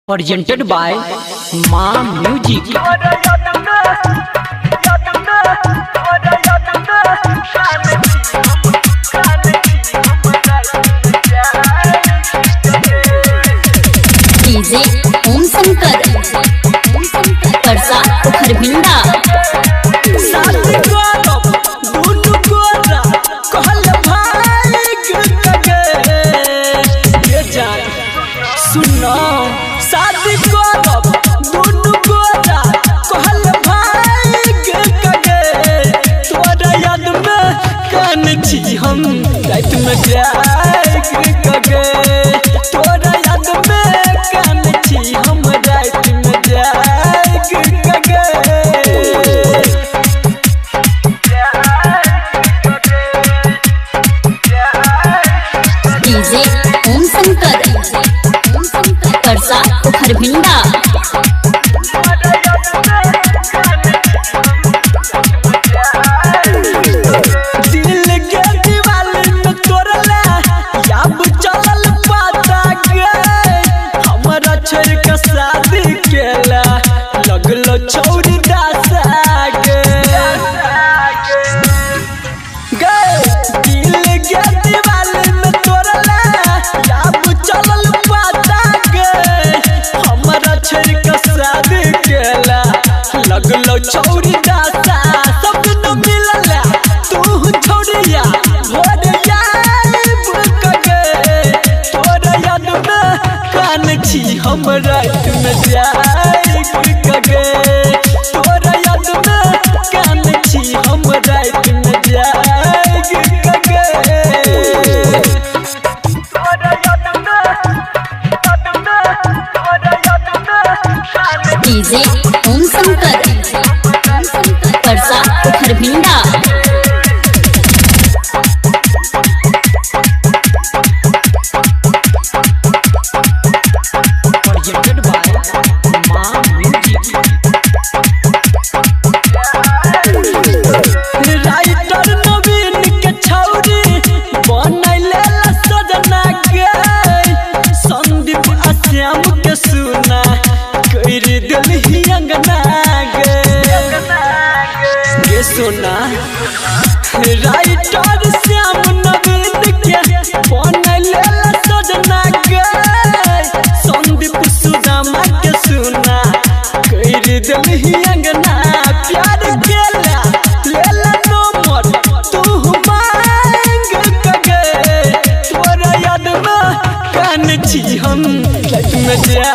presented by Ma Music. DJ Om Shankar Prasad Kharbhinda सुनो शादी करब दुनु गोरा कहल भाई के कगे तोरा याद में कान छी हम रात में जाए के कगे तोरा याद में कान छी हम रात में जाए के कगे डीजे ओम शंकर प्रसाद खरभिंडा दिल के दीवार में तोड़ला याब चलल पता गे हमरा छोड़ के शादी केला लगलो छौरी दासा गे दिल के दीवार में तोड़ला याब चलल पता गे हमरा छोड़ के शादी केला लगलो छौरी दासा सब न मिलला तू छोड़िया भोर याद कगे तोरा याद में कान छी हम रात में जाए कगे तोरा याद में कान छी हम रात में जाए कगे DJ Om Shankar Prasad Kharbhinda presented by Ma Music. Writer Naveen के छौरी बनैले सजना गे संदीप आश्याम के सुना कर दिल अंगना गे सुना राइटर श्याम नवीन के बनैले सजना गे संदीप सुदामा के सुना कर दिल अंगना प्यार केला लेला नंबर तू मांग कगे तोरा याद में कान छी हम रात में जा